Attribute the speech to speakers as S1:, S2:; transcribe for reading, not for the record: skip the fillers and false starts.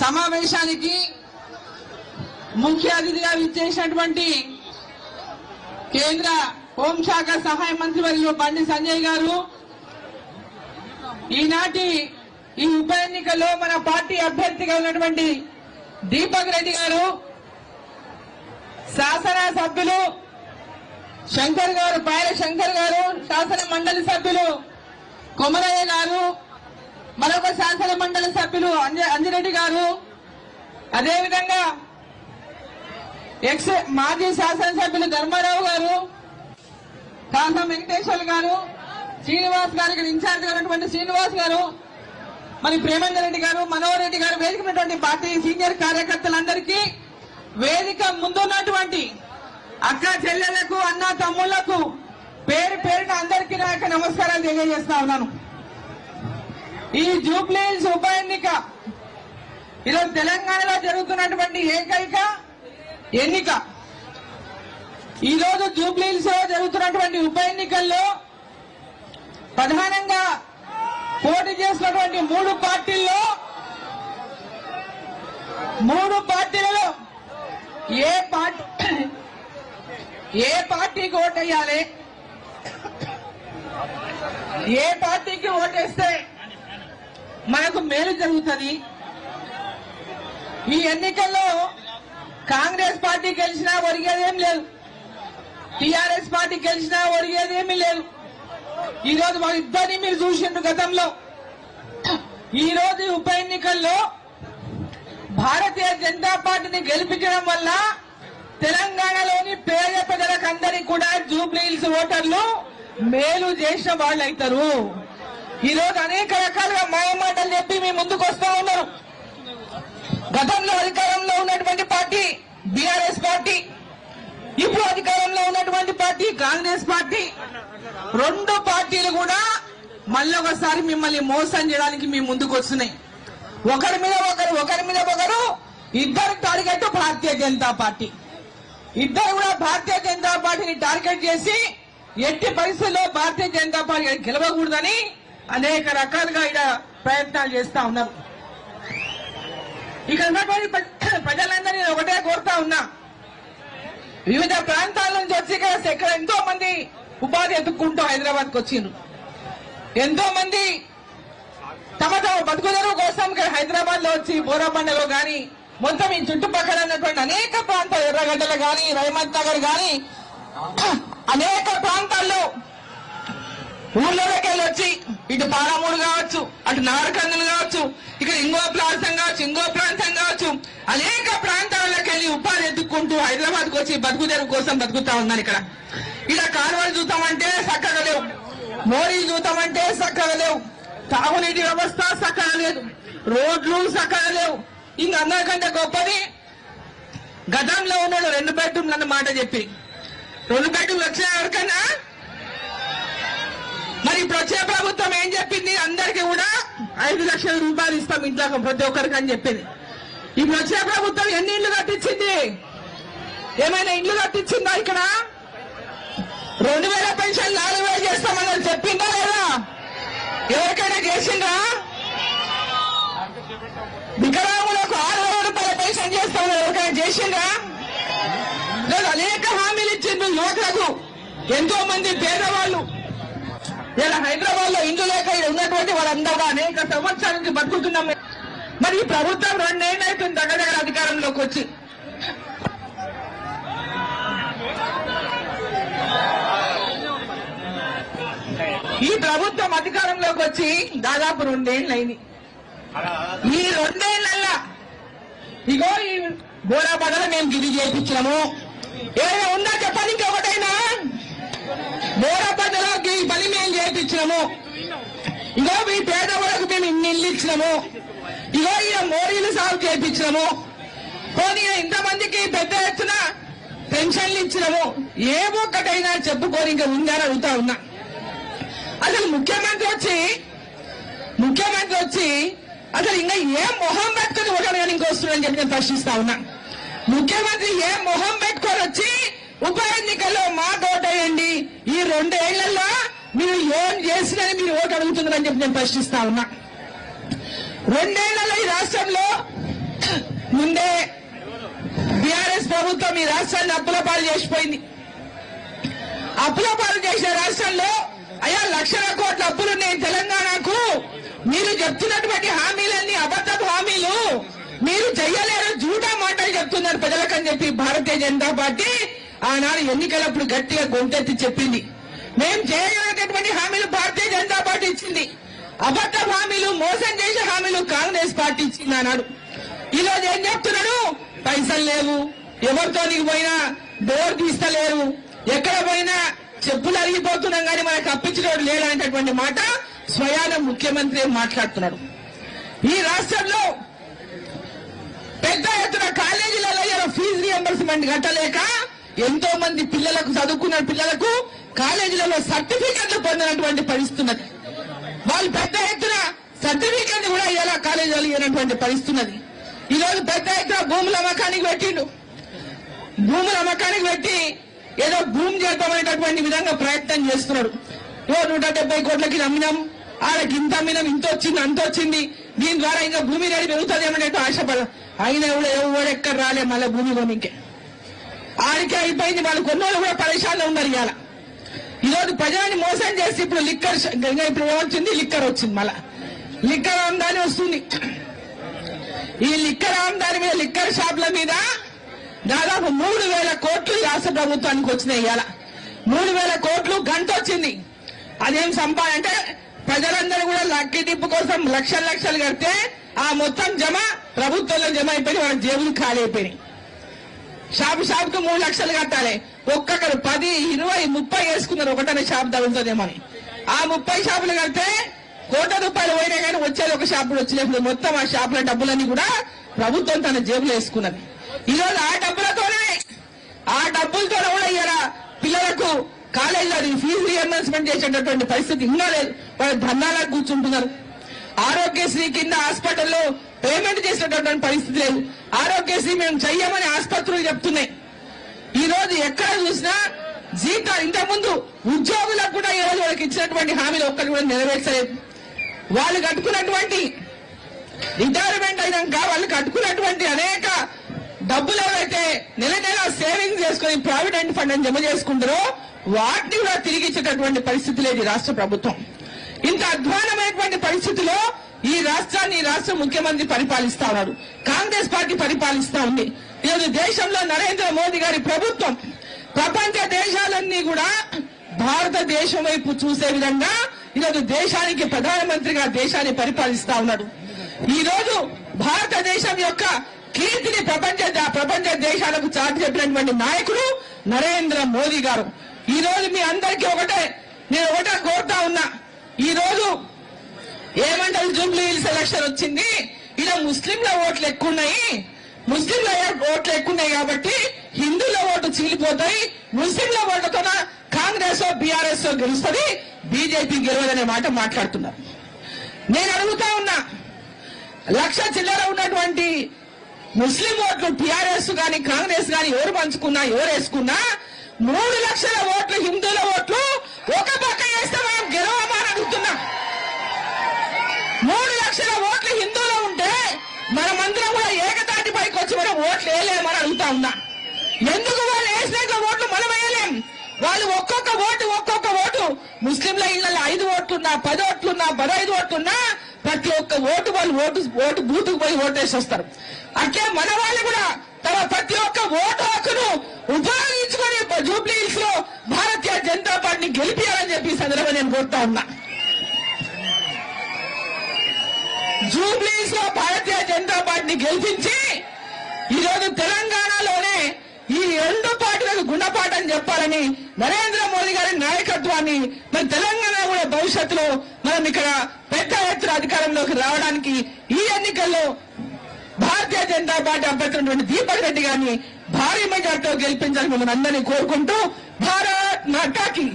S1: సమావేశానికి ముఖ్య అతిథిగా విచ్చేసినటువంటి కేంద్ర హోంశాఖ సహాయ మంత్రి వర్యులు బండి సంజయ్ గారు, ఈనాటి ఈ ఉప ఎన్నికల్లో మన పార్టీ అభ్యర్థిగా ఉన్నటువంటి దీపక్ రెడ్డి గారు, శాసన సభ్యులు శంకర్ గారు, పాయల శంకర్ గారు, శాసన మండలి సభ్యులు కొమరయ్య గారు, మరొక శాసన మండలి సభ్యులు అంజిరెడ్డి గారు, అదేవిధంగా మాజీ శాసనసభ్యులు ధర్మారావు గారు, కాసం వెంకటేశ్వర్ గారు, శ్రీనివాస్ గారు, ఇక్కడ ఇన్ఛార్జ్ ఉన్నటువంటి శ్రీనివాస్ గారు, మరి ప్రేమేందర్ రెడ్డి గారు, మనోహర్ రెడ్డి గారు, వేదిక ఉన్నటువంటి పార్టీ సీనియర్ కార్యకర్తలందరికీ, వేదిక ముందున్నటువంటి అక్క చెల్లెళ్లకు, అన్న తమ్ముళ్లకు పేరు పేరున అందరికీ నా యొక్క నమస్కారాలు తెలియజేస్తా ఉన్నాను. ఈ జూబ్లీహిల్స్ ఉప ఎన్నిక ఈరోజు తెలంగాణలో జరుగుతున్నటువంటి ఏకైక ఎన్నిక. ఈరోజు జూబ్లీహిల్స్ లో జరుగుతున్నటువంటి ఉప ఎన్నికల్లో ప్రధానంగా పోటీ చేసినటువంటి మూడు పార్టీలలో ఏ పార్టీకి ఓటేయాలి, ఏ పార్టీకి ఓటేస్తే మనకు మేలు జరుగుతుంది. ఈ ఎన్నికల్లో కాంగ్రెస్ పార్టీ గెలిచినా ఒరిగేదేం లేదు, టీఆర్ఎస్ పార్టీ గెలిచినా ఒరిగేదేమీ లేదు. ఈ రోజు వాళ్ళిద్దరినీ మీరు చూసిండ్రు గతంలో. ఈ రోజు ఉప ఎన్నికల్లో భారతీయ జనతా పార్టీని గెలిపించడం వల్ల తెలంగాణలోని పేద ప్రజలకు అందరికీ కూడా జూబ్లీహిల్స్ ఓటర్లు మేలు చేసిన వాళ్ళు అవుతారు. ఈ రోజు అనేక రకాలుగా మాయమాటలు చెప్పి మీ ముందుకు వస్తా ఉన్నారు. గతంలో అధికారంలో ఉన్నటువంటి పార్టీ బీఆర్ఎస్ పార్టీ, ఇప్పుడు అధికారంలో ఉన్నటువంటి పార్టీ కాంగ్రెస్ పార్టీ, రెండు పార్టీలు కూడా మళ్ళీ ఒకసారి మిమ్మల్ని మోసం చేయడానికి మీ ముందుకు వస్తున్నాయి. ఒకరి మీద ఒకరు ఇద్దరు టార్గెట్ భారతీయ జనతా పార్టీ. ఇద్దరు కూడా భారతీయ జనతా పార్టీని టార్గెట్ చేసి ఎట్టి పరిస్థితుల్లో భారతీయ జనతా పార్టీ గెలవకూడదని అనేక రకాలుగా ఇక్కడ ప్రయత్నాలు చేస్తా ఉన్నారు. ఇక్కడ ఉన్నటువంటి ప్రజలందరినీ ఒకటే కోరుతా ఉన్నా, వివిధ ప్రాంతాల నుంచి వచ్చి ఇక్కడ ఎంతో మంది ఉపాధి ఎత్తుక్కుంటూ హైదరాబాద్ కు వచ్చిండ్రు. ఎంతో మంది తమ బతుకుదెరువు కోసం హైదరాబాద్ లో వచ్చి బోరాబండలో గాని మొత్తం ఈ చుట్టుపక్కల ఉన్నటువంటి అనేక ప్రాంతాలు, ఎర్రగడ్డలు గాని, రైమత్ నగర్ గాని, అనేక ప్రాంతాల్లో ఊళ్ళోకి వచ్చి ఇటు పాలమూరు కావచ్చు, అటు నారకందులు కావచ్చు, ఇక్కడ ఇంకో ప్రాంతం కావచ్చు, అనేక ప్రాంతాలకు వెళ్లి ఉపాధి ఎత్తుక్కుంటూ హైదరాబాద్ కు వచ్చి బతుకుదెరువు కోసం బతుకుతా ఉన్నారు. ఇక్కడ కాలువలు చూద్దామంటే చక్కగా లేవు, మోరీలు చూద్దామంటే చక్కగా లేవు, తాగునీటి వ్యవస్థ చక్కగా లేదు, రోడ్లు చక్కగా లేవు. ఇంకా అందరికంటే గొప్పది గతంలో ఉన్నాడు 2 బెడ్రూమ్లు అన్న మాట చెప్పి 2 బెడ్రూమ్లు వచ్చిన ఎవరికన్నా. మరి ఇప్పుడు వచ్చే ప్రభుత్వం ఏం చెప్పింది, అందరికీ కూడా 5 లక్షల రూపాయలు ఇస్తాం ఇంట్లో ప్రతి ఒక్కరికి అని చెప్పింది. ఇప్పుడు వచ్చే ప్రభుత్వం ఎన్ని ఇళ్లు కట్టించింది, ఏమైనా ఇళ్లు కట్టించిందా? ఇక్కడ 2000 పెన్షన్ 4000 చేస్తామని చెప్పిందా లేదా? ఎవరికైనా చేసిందా? వికలాంగులకు 6,000 రూపాయల పెన్షన్ చేస్తామని ఎవరికైనా చేసిందా? లేదు. అనేక హామీలు ఇచ్చిండ్రు యువకులకు. ఎంతో మంది పేదవాళ్ళు ఇలా హైదరాబాద్ లో ఇండ్లు లేక ఉన్నటువంటి వాళ్ళందరూ అనేక సంవత్సరాల నుంచి బతుకుతున్నాం. మరి ఈ ప్రభుత్వం 2 ఏళ్ళు అవుతుంది దగ్గర అధికారంలోకి వచ్చి. ఈ ప్రభుత్వం అధికారంలోకి వచ్చి దాదాపు 2 ఏళ్ళు అయింది. ఈ 2 ఏళ్లల్లా ఇగో ఈ బోరాబండలో మేము గిరి చేయించాము, ఏమైనా ఉందా చెప్పండి? ఇంకొకటైనా బోరాబండలో ఈ పని మేము చేయించినాము, ఇగో మీ పేదవాళ్ళకు మేము ఇన్ని ఇల్లు ఇచ్చినాము, ఇగో ఈ మోరీలు సాగు చేయించినాము, పోనీ ఇంతమందికి పెద్ద ఎత్తున పెన్షన్లు ఇచ్చినాము, ఏ ఒక్కటైనా చెప్పుకొని ఇంకా ఉందని అడుగుతా ఉన్నా. అసలు ముఖ్యమంత్రి వచ్చి అసలు ఇంకా ఏ మొహం పెట్టుకుని ఓటని ఇంకొస్తుందని చెప్పి నేను ప్రశ్నిస్తా ఉన్నా. ముఖ్యమంత్రి ఏ మొహం పెట్టుకొని వచ్చి ఉప ఎన్నికల్లో మాకు ఓటేయండి, ఈ 2 ఏళ్లలో మీరు ఏం చేసినని మీరు ఓటు అడుగుతున్నారని చెప్పి నేను ప్రశ్నిస్తా ఉన్నా. 2 ఏళ్లలో ఈ రాష్ట్రంలో ముందే బీఆర్ఎస్ ప్రభుత్వం ఈ రాష్ట్రాన్ని అప్పుల పాలు చేసిపోయింది. అప్పుల పాలు చేసిన రాష్ట్రంలో అయ్యా లక్షల కోట్ల అప్పులున్నాయి తెలంగాణకు. మీరు చెప్తున్నటువంటి హామీలన్నీ అబద్ధపు హామీలు, మీరు చెయ్యలేరు, జూటా మాటలు చెప్తున్నారు ప్రజలకని చెప్పి భారతీయ జనతా పార్టీ ఆనాడు ఎన్నికలప్పుడు గట్టిగా గొంతెత్తి చెప్పింది. మేము చేయగలిగినటువంటి హామీలు భారతీయ జనతా పార్టీ ఇచ్చింది, అబద్ధ హామీలు, మోసం చేసే హామీలు కాంగ్రెస్ పార్టీ ఇచ్చింది ఆనాడు. ఈ రోజు ఏం చెప్తున్నాడు? పైసలు లేవు, ఎవరితో నీకు పోయినా డోర్ తీస్తలేరు, ఎక్కడ పోయినా చెప్పులు అరిగిపోతున్నాం కానీ మనకు అప్పించడం లేదనేటటువంటి మాట స్వయాన ముఖ్యమంత్రి మాట్లాడుతున్నాడు. ఈ రాష్ట్రంలో పెద్ద ఎత్తున కాలేజీలలో ఫీజు రియంబర్స్మెంట్ కట్టలేక ఎంతో మంది పిల్లలకు, చదువుకున్న పిల్లలకు కాలేజీలలో సర్టిఫికెట్లు పొందినటువంటి పరిస్థితున్నది. వాళ్ళు పెద్ద ఎత్తున సర్టిఫికెట్ కూడా ఇలా కాలేజీలు ఇవ్వనటువంటి పరిస్థితున్నది. ఈ రోజు పెద్ద ఎత్తున భూముల అమ్మకానికి పెట్టిండు. భూముల అమ్మకానికి పెట్టి ఏదో భూమి చేద్దామనేటటువంటి విధంగా ప్రయత్నం చేస్తున్నాడు. 170 కోట్లకి అమ్మినాం, ఆడకి ఇంత అమ్మినాం, ఇంత వచ్చింది, అంత వచ్చింది, దీని ద్వారా ఇంకా భూమి రేటు పెరుగుతుంది ఏమనేట్టు ఆశపడ. అయినా కూడా ఎవడెక్కడ రాలే మళ్ళీ భూమి కొనికే, ఆడికే అయిపోయింది. వాళ్ళు కొన్నోళ్ళు కూడా పరేషాన్లో ఉన్నారు. ఇవాళ ఈరోజు ప్రజలని మోసం చేసి ఇప్పుడు లిక్కర్, ఇప్పుడు ఏమొచ్చింది? లిక్కర్ వచ్చింది. మళ్ళా లిక్కర్ ఆమ్దాని వస్తుంది. ఈ లిక్కర్ ఆమ్దాని మీద, లిక్కర్ షాప్ల మీద దాదాపు 3,000 కోట్లు ఈ రాష్ట్ర ప్రభుత్వానికి వచ్చినాయి. ఇవాళ 3,000 కోట్లు గంట వచ్చింది. అదేం సంపాదన అంటే ప్రజలందరూ కూడా లక్కీ టిప్పు కోసం లక్షలు లక్షలు కడితే ఆ మొత్తం జమ ప్రభుత్వంలో జమ అయిపోయి వాళ్ళ జేబులు ఖాళీ అయిపోయినాయి. షాపుకు 3 లక్షలు కట్టాలి. ఒక్కొక్కరు 10, 20, 30 వేసుకున్నారు. ఒకటనే షాప్ తగులుతుందేమని ఆ 30 షాపులు కడితే ₹1,00,00,000 పోయినా కానీ వచ్చేది ఒక షాపులు వచ్చినప్పుడు మొత్తం ఆ షాపుల డబ్బులన్నీ కూడా ప్రభుత్వం తన జేబులో వేసుకున్నది. ఈ రోజు ఆ డబ్బులతో కూడా ఇలా పిల్లలకు కాలేజీలో ఫీజు రియంబర్స్మెంట్ చేసేటటువంటి పరిస్థితి ఇంకా లేదు. వాళ్ళు ధర్నాలకు కూర్చుంటున్నారు. ఆరోగ్యశ్రీ కింద హాస్పిటల్లో పేమెంట్ చేసేటటువంటి పరిస్థితి లేదు. ఆరోగ్యశ్రీ మేము చెయ్యమని ఆసుపత్రులు చెప్తున్నాయి. ఈ రోజు ఎక్కడ చూసినా జీతాలు, ఇంతకుముందు ఉద్యోగులకు కూడా ఈ రోజు వాళ్ళకి ఇచ్చినటువంటి హామీలు ఒక్కరు కూడా నెరవేర్చలేదు. వాళ్ళు కట్టుకున్నటువంటి రిటైర్మెంట్ అయినాక వాళ్ళు కట్టుకున్నటువంటి అనేక డబ్బులు ఎవరైతే నెల నెల సేవింగ్స్ చేసుకుని ప్రావిడెంట్ ఫండ్ అని జమ చేసుకుంటారో వాటిని కూడా తిరిగి ఇచ్చేటటువంటి పరిస్థితి లేదు ఈ రాష్ట్ర ప్రభుత్వం. ఇంత అధ్వానమైనటువంటి పరిస్థితిలో ఈ రాష్ట్రాన్ని రాష్ట్ర ముఖ్యమంత్రి పరిపాలిస్తా ఉన్నాడు. కాంగ్రెస్ పార్టీ పరిపాలిస్తా ఉంది. ఈరోజు దేశంలో నరేంద్ర మోదీ గారి ప్రభుత్వం ప్రపంచ దేశాలన్నీ కూడా భారతదేశం వైపు చూసే విధంగా ఈరోజు దేశానికి ప్రధానమంత్రిగా దేశాన్ని పరిపాలిస్తా ఉన్నాడు. ఈ రోజు భారతదేశం యొక్క కీర్తిని ప్రపంచ దేశాలకు చాటి చెప్పినటువంటి నాయకుడు నరేంద్ర మోదీ గారు. ఈ రోజు మీ అందరికీ నేను ఒకటే కోరుతా ఉన్నా. ఈ రోజు ఏమంటారు? జూబ్లీ హిల్స్ ఎలక్షన్ వచ్చింది, ఇలా ముస్లింల ఓట్లు ఎక్కువ ఉన్నాయి కాబట్టి హిందువుల ఓటు చీలిపోతాయి, ముస్లింల ఓట్లతో కాంగ్రెస్ బీఆర్ఎస్ గెలుస్తుంది, బీజేపీ గెలవదనే మాట మాట్లాడుతున్నారు. నేను అడుగుతా ఉన్నా, 1,00,000 చిల్లర ఉన్నటువంటి ముస్లిం ఓట్లు టీఆర్ఎస్ గాని కాంగ్రెస్ గాని ఎవరు పంచుకున్నా, ఎవరు వేసుకున్నా 3 లక్షల ఓట్లు హిందువుల ఓట్లు ఒక పక్క వేస్తే మనం గెలవమని అడుగుతున్నా. 3 లక్షల ఓట్లు హిందువులు ఉంటే మనమందరం కూడా ఏకతాటి పైకి వచ్చి మనం ఓట్లు వేయలేమని అడుగుతా ఉన్నా. ఎందుకు వాళ్ళు వేసినాక ఓట్లు మనం వేయలేం? వాళ్ళు ఒక్కొక్క ఓటు ముస్లింల ఇళ్లలో 5 ఓట్లున్నా, 10 ఓట్లున్నా, 15 ఓట్లున్నా ప్రతి ఒక్క ఓటు వాళ్ళు ఓటు బూతుకు పోయి ఓటేసి వస్తారు. అట్లే మన వాళ్ళు కూడా తమ ప్రతి ఒక్క ఓటు హక్కును ఉపయోగించుకొని జూబ్లీ హిల్స్ లో భారతీయ జనతా పార్టీని గెలిపియాలని చెప్పి సందర్భంగా నేను కోరుతా ఉన్నా. జూబ్లీ హిల్స్ లో భారతీయ జనతా పార్టీని గెలిపించి ఈరోజు తెలంగాణలోనే ఈ 2 పార్టీలకు గుణపాఠం చెప్పాలని నరేంద్ర మోదీ గారి నాయకత్వాన్ని మరి తెలంగాణ కూడా భవిష్యత్తులో మనం ఇక్కడ పెద్ద ఎత్తున అధికారంలోకి రావడానికి ఈ ఎన్నికల్లో భారతీయ జనతా పార్టీ అభ్యర్థి దీపక్ రెడ్డి గారిని భారీ మెజార్టీతో గెలిపించాలని మిమ్మల్ని అందరినీ కోరుకుంటూ భారత్ మాతాకి